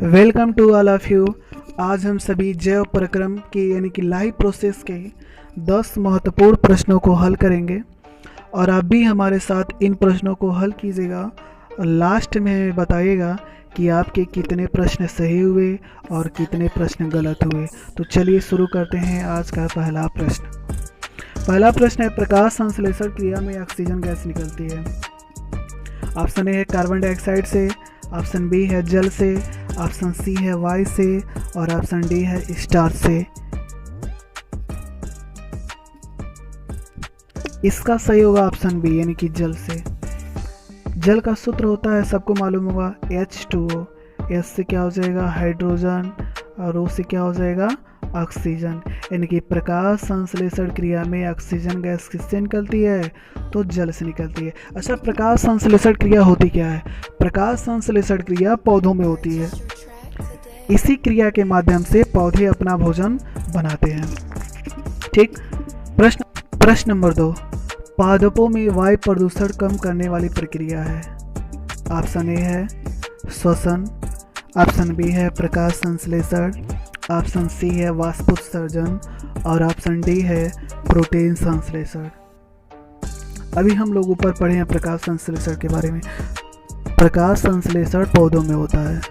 Welcome to all of you. आज हम सभी जैव प्रक्रम के यानी कि लाइफ प्रोसेस के 10 महत्वपूर्ण प्रश्नों को हल करेंगे और आप भी हमारे साथ इन प्रश्नों को हल कीजिएगा और लास्ट में हमें बताइएगा कि आपके कितने प्रश्न सही हुए और कितने प्रश्न गलत हुए। तो चलिए शुरू करते हैं आज का पहला प्रश्न। पहला प्रश्न है, प्रकाश संश्लेषण क्रिया में ऑक्सीजन गैस निकलती है। ऑप्शन ए है कार्बन डाइऑक्साइड से, ऑप्शन बी है जल से, ऑप्शन सी है वायु से और ऑप्शन डी है स्टार्च से। इसका सही होगा ऑप्शन बी यानी कि जल से। जल का सूत्र होता है, सबको मालूम होगा, H2O। S से क्या हो जाएगा हाइड्रोजन और O से क्या हो जाएगा ऑक्सीजन। यानी कि प्रकाश संश्लेषण क्रिया में ऑक्सीजन गैस किससे निकलती है? तो जल से निकलती है। अच्छा, प्रकाश संश्लेषण क्रिया होती क्या है? प्रकाश संश्लेषण क्रिया पौधों में होती है। इसी क्रिया के माध्यम से पौधे अपना भोजन बनाते हैं। ठीक। प्रश्न नंबर 2, पादपों में वायु प्रदूषण कम करने वाली प्रक्रिया है। ऑप्शन ए है श्वसन, ऑप्शन बी है प्रकाश संश्लेषण, ऑप्शन सी है वाष्पोत्सर्जन और ऑप्शन डी है प्रोटीन संश्लेषण। अभी हम लोग ऊपर पढ़े हैं प्रकाश संश्लेषण के बारे में। प्रकाश संश्लेषण पौधों में होता है।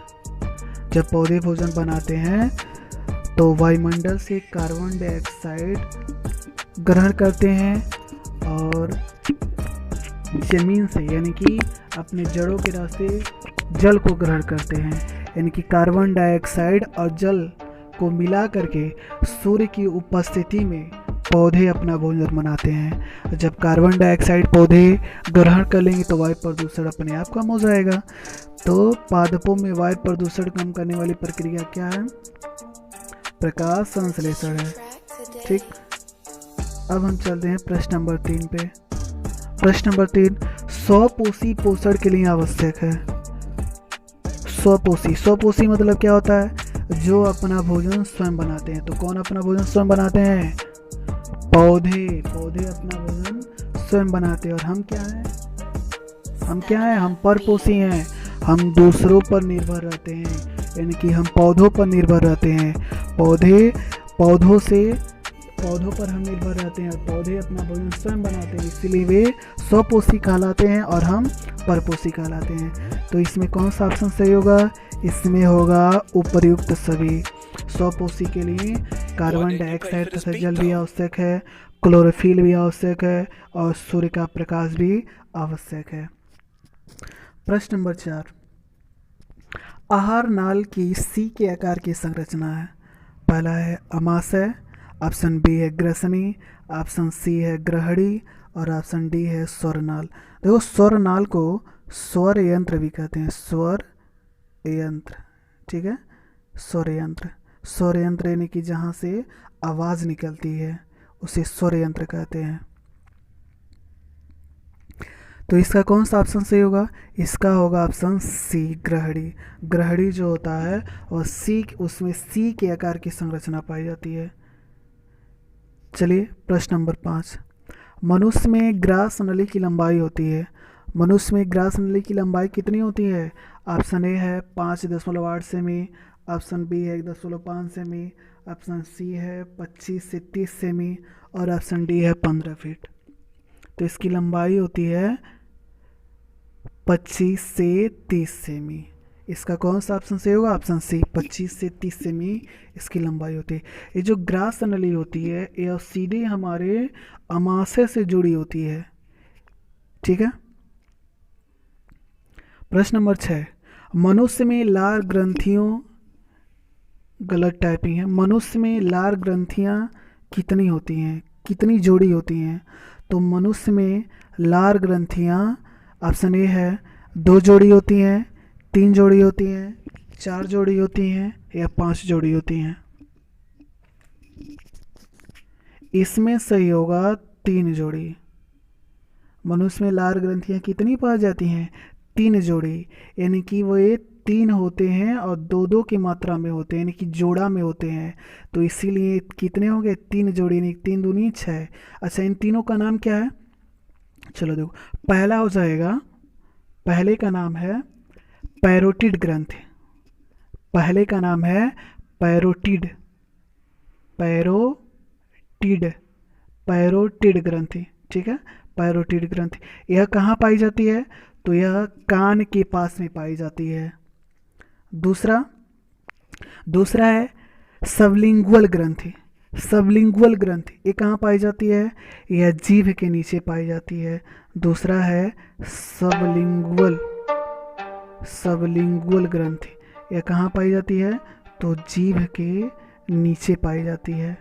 जब पौधे भोजन बनाते हैं तो वायुमंडल से कार्बन डाइऑक्साइड ग्रहण करते हैं और जमीन से यानी कि अपने जड़ों के रास्ते जल को ग्रहण करते हैं। यानी कि कार्बन डाइऑक्साइड और जल को मिला करके सूर्य की उपस्थिति में पौधे अपना भोजन बनाते हैं। जब कार्बन डाइऑक्साइड पौधे ग्रहण कर लेंगे तो वायु प्रदूषण अपने आप कम हो जाएगा। तो पादपों में वायु प्रदूषण कम करने वाली प्रक्रिया क्या है? प्रकाश संश्लेषण है। ठीक। अब हम चलते हैं प्रश्न नंबर 3 पे। प्रश्न नंबर 3, स्वपोषी पोषण के लिए आवश्यक है। स्वपोषी मतलब क्या होता है? जो अपना भोजन स्वयं बनाते हैं। तो कौन अपना भोजन स्वयं बनाते हैं? पौधे अपना भोजन स्वयं बनाते हैं। और हम क्या हैं? हम परपोषी हैं। हम दूसरों पर निर्भर रहते हैं, यानी कि हम पौधों पर निर्भर रहते हैं। पौधों पर हम निर्भर रहते हैं और पौधे अपना भोजन स्वयं बनाते हैं, इसीलिए वे स्वपोषी कहलाते हैं और हम परपोषी कहलाते हैं। तो इसमें कौन सा ऑप्शन सही होगा? इसमें होगा उपर्युक्त सभी। स्वपोषी के लिए कार्बन डाइऑक्साइड तथा जल भी आवश्यक है, क्लोरोफिल भी आवश्यक है और सूर्य का प्रकाश भी आवश्यक है। प्रश्न नंबर 4, आहार नाल की सी के आकार की संरचना है। पहला है अमाशय, ऑप्शन बी है ग्रसनी, ऑप्शन सी है ग्रहणी और ऑप्शन डी है स्वरनाल। देखो, स्वरनाल को स्वर यंत्र भी कहते हैं। स्वर यंत्र, ठीक है, स्वर यंत्र यानी कि जहाँ से आवाज़ निकलती है उसे स्वर यंत्र कहते हैं। तो इसका कौन सा ऑप्शन सही होगा? इसका होगा ऑप्शन सी ग्रहणी जो होता है और उसमें सी के आकार की संरचना पाई जाती है। चलिए प्रश्न नंबर 5, मनुष्य में ग्रास नली की लंबाई होती है। मनुष्य में ग्रास नली की लंबाई कितनी होती है? ऑप्शन ए है 5.8 सेमी, ऑप्शन बी है 1.5 सेमी, ऑप्शन सी है 25 से 30 सेमी और ऑप्शन डी है 15 फीट। तो इसकी लंबाई होती है 25 से 30 सेमी। इसका कौन सा ऑप्शन सही होगा? ऑप्शन सी, 25 से 30 सेमी इसकी लंबाई होती है। ये जो ग्रास नली होती है यह सीधे हमारे अमाशय से जुड़ी होती है। ठीक है। प्रश्न नंबर 6, मनुष्य में लार ग्रंथियों, गलत टाइपिंग है, मनुष्य में लार ग्रंथियां कितनी होती हैं? कितनी जोड़ी होती हैं? तो मनुष्य में लार ग्रंथियां ऑप्शन ए है 2 जोड़ी होती हैं, 3 जोड़ी होती हैं, 4 जोड़ी होती हैं या 5 जोड़ी होती हैं। इसमें सही होगा 3 जोड़ी। मनुष्य में लार ग्रंथियां कितनी पाई जाती हैं? 3 जोड़ी। यानी कि वो ये 3 होते हैं और 2-2 की मात्रा में होते हैं, यानी कि जोड़ा में होते हैं। तो इसीलिए कितने होंगे? 3 जोड़ी, यानी 3 दूनी 6। अच्छा, इन तीनों का नाम क्या है? चलो देखो, पहला हो जाएगा, पहले का नाम है पैरोटिड ग्रंथि। पहले का नाम है पैरोटिड, पैरोटिड, पैरोटिड ग्रंथि, ठीक है, पैरोटिड ग्रंथि। यह कहाँ पाई जाती है? तो यह कान के पास में पाई जाती है। दूसरा दूसरा है सबलिंगुअल ग्रंथि, सबलिंगुअल ग्रंथि ये कहाँ पाई जाती है? यह जीभ के नीचे पाई जाती है। दूसरा है सबलिंगुअल, सबलिंगुअल ग्रंथि, यह कहाँ पाई जाती है? तो जीभ के नीचे पाई जाती है।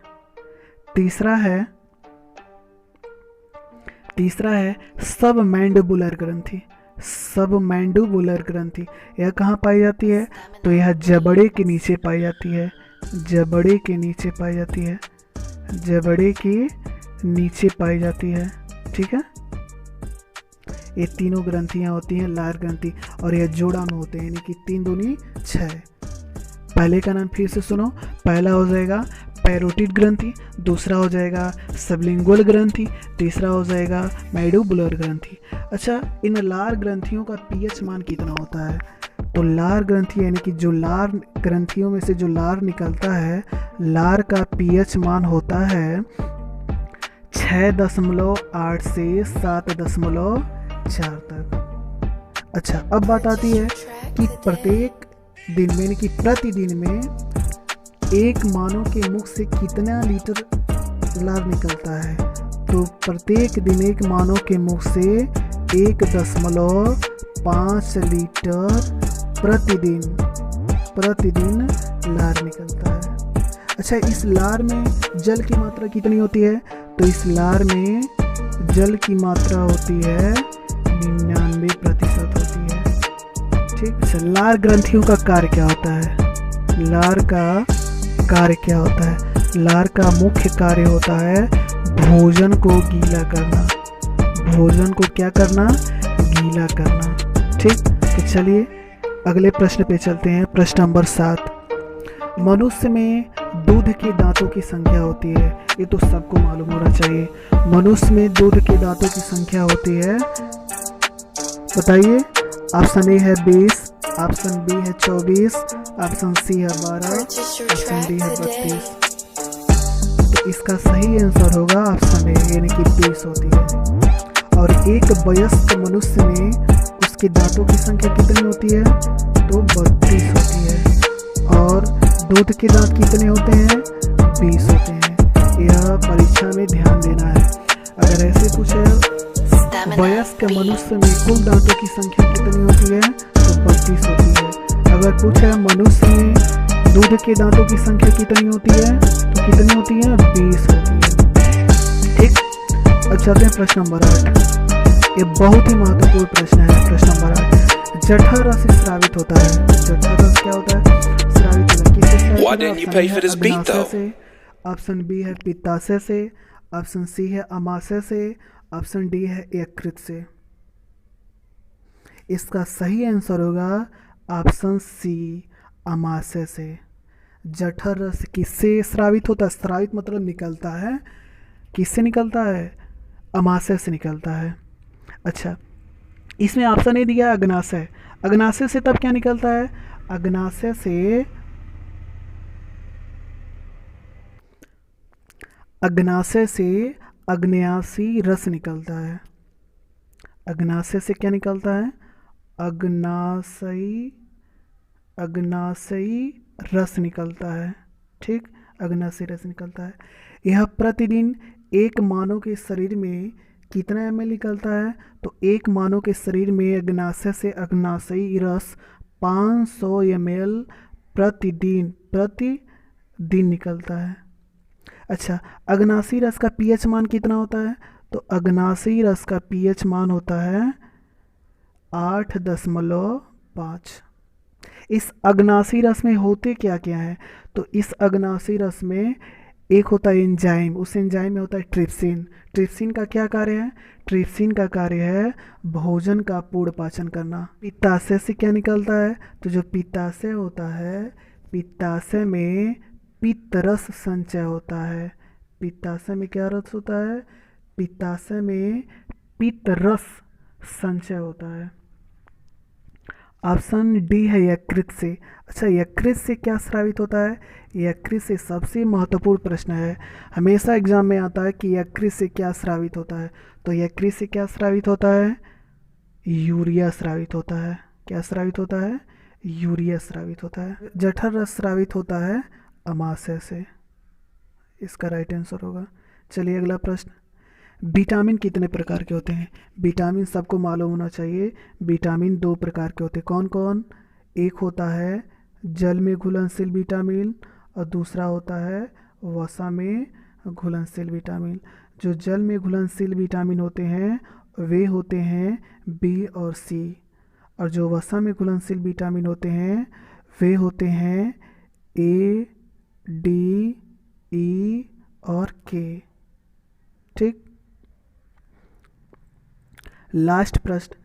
तीसरा है सब मैंडिबुलर ग्रंथि, सब मैंडिबुलर ग्रंथि, यह कहाँ पाई जाती है? तो यह जबड़े के नीचे पाई जाती है, जबड़े के नीचे पाई जाती है, जबड़े के नीचे पाई जाती है, ठीक है। ये तीनों ग्रंथियां होती हैं लार ग्रंथि, और यह जोड़ा में होते हैं, यानी कि 3 दूनी 6। पहले का नाम फिर से सुनो, पहला हो जाएगा पैरोटिड ग्रंथि, दूसरा हो जाएगा सबलिंगुअल ग्रंथि, तीसरा हो जाएगा मैंडिबुलर ग्रंथि। अच्छा, इन लार ग्रंथियों का पीएच मान कितना होता है? तो लार ग्रंथि यानी कि जो लार ग्रंथियों में से जो लार निकलता है, लार का पीएच मान होता है 6.8 से 7.4 तक। अच्छा, अब बात आती है कि प्रत्येक दिन में यानी कि प्रतिदिन में एक मानव के मुख से कितना लीटर लार निकलता है? तो प्रत्येक दिन एक मानव के मुख से 1.5 लीटर प्रतिदिन लार निकलता है। अच्छा, इस लार में जल की मात्रा कितनी होती है? तो इस लार में जल की मात्रा होती है 99% होती है, ठीक। अच्छा, लार ग्रंथियों का कार्य क्या होता है? लार का कार्य क्या होता है? लार का मुख्य कार्य होता है भोजन को गीला करना, भोजन को क्या करना? गीला करना, ठीक। तो चलिए अगले प्रश्न पे चलते हैं। प्रश्न नंबर 7, मनुष्य में दूध के दांतों की संख्या होती है, ये तो सबको मालूम होना चाहिए। मनुष्य में दूध के दांतों की संख्या होती है, बताइए। ऑप्शन ए है 20, ऑप्शन बी है 24, ऑप्शन सी है 12, ऑप्शन डी है 32। तो इसका सही आंसर होगा ऑप्शन ए, यानी कि 20 होती है। और एक वयस्क मनुष्य में उसके दांतों की संख्या कितनी होती है? तो 32 होती है। और दूध के दांत कितने होते हैं? 20 होते हैं। यह परीक्षा में ध्यान देना है। अगर ऐसे पूछे वयस्क मनुष्य में कुल दांतों की संख्या कितनी होती है? तो 32 होती है। अगर पूछे मनुष्य में दूध के दांतों की संख्या कितनी होती है? तो कितनी होती है? 20 होती है, ठीक। अब चलते हैं प्रश्न नंबर 8। ये बहुत ही महत्वपूर्ण प्रश्न है। प्रश्न नंबर 8, जठर रस स्रावित होता है। जठर रस क्या होता है? स्रावित होता है। किससे स्रावित होता है? ऑप्शन बी है पित्ताशय से, ऑप्शन सी है अमाशय से, ऑप्शन डी है यकृत से। इसका सही आंसर होगा ऑप्शन सी, अमाशय से। जठर रस किससे स्रावित होता है? स्रावित मतलब निकलता है, किससे निकलता है? अमाशय से निकलता है। अच्छा, इसमें ऑप्शन ए दिया अग्नाशय। अग्नाशय से तब क्या निकलता है? अग्नाशय से अग्न्याशी रस निकलता है। अग्नाशय से क्या निकलता है? अग्नाशयी रस निकलता है, ठीक। अग्नाशयी रस निकलता है। यह प्रतिदिन एक मानव के शरीर में कितना ml निकलता है? तो एक मानव के शरीर में अग्नाशय से अग्नाशयी रस 500 ml प्रतिदिन निकलता है। अच्छा, अग्नाशयी रस का पीएच मान कितना होता है? तो अग्नाशयी रस का पीएच मान होता है 8.5। इस अग्नाशयी रस में होते क्या क्या है? तो इस अग्नाशयी रस में एक होता है एंजाइम, उस एंजाइम में होता है ट्रिप्सिन। ट्रिप्सिन का क्या कार्य है? ट्रिप्सिन का कार्य है भोजन का पूर्ण पाचन करना। पित्ताशय से क्या निकलता है? तो जो पित्ताशय होता है, पित्ताशय में पित्त रस संचय होता है। पित्ताशय में क्या रस होता है? पित्ताशय में पित्त रस संचय होता है। ऑप्शन डी है यकृत से। अच्छा, यकृत से क्या स्रावित होता है? यकृत से सबसे महत्वपूर्ण प्रश्न है, हमेशा एग्जाम में आता है कि यकृत से क्या स्रावित होता है। तो यकृत से क्या स्रावित होता है? यूरिया स्रावित होता है। क्या स्रावित होता है? यूरिया स्रावित होता है। जठर रस स्रावित होता है अमाशय से। इसका राइट आंसर होगा। चलिए अगला प्रश्न, विटामिन कितने प्रकार के होते हैं? विटामिन सबको मालूम होना चाहिए। विटामिन 2 प्रकार के होते हैं। कौन कौन? एक होता है जल में घुलनशील विटामिन और दूसरा होता है वसा में घुलनशील विटामिन। जो जल में घुलनशील विटामिन होते हैं वे होते हैं बी और सी, और जो वसा में घुलनशील विटामिन होते हैं वे होते हैं ए, डी, ई और के। ठीक। लास्ट प्रश्न,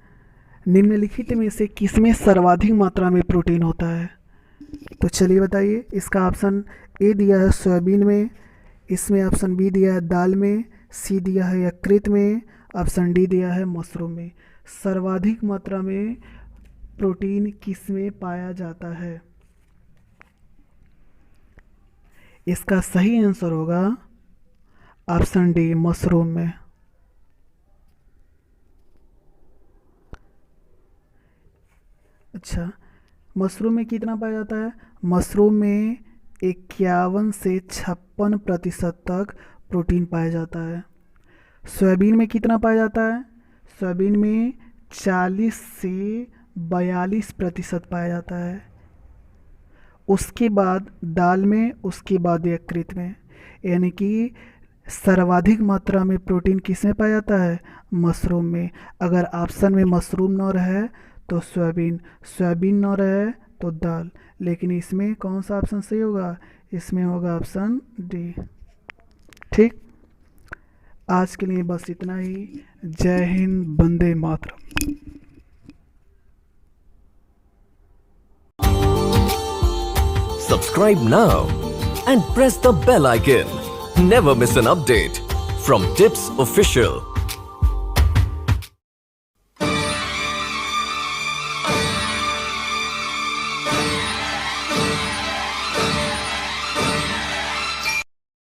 निम्नलिखित में से किसमें सर्वाधिक मात्रा में प्रोटीन होता है? तो चलिए बताइए। इसका ऑप्शन ए दिया है सोयाबीन में, इसमें ऑप्शन बी दिया है दाल में, सी दिया है यकृत में, ऑप्शन डी दिया है मशरूम में। सर्वाधिक मात्रा में प्रोटीन किसमें पाया जाता है? इसका सही आंसर होगा ऑप्शन डी, मशरूम में। अच्छा, मशरूम में कितना पाया जाता है? मशरूम में 51 से 56% तक प्रोटीन पाया जाता है। सोयाबीन में कितना पाया जाता है? सोयाबीन में 40 से 42% पाया जाता है। उसके बाद दाल में, उसके बाद यकृत में। यानी कि सर्वाधिक मात्रा में प्रोटीन किसमें पाया जाता है? मशरूम में। अगर ऑप्शन में मशरूम न रहे तो सोयाबीन, सोयाबीन न रहे तो दाल, लेकिन इसमें कौन सा ऑप्शन सही होगा? इसमें होगा ऑप्शन डी। ठीक। आज के लिए बस इतना ही। जय Hind, Vande Mataram. Subscribe now and press the bell icon. Never miss an update from Tips Official.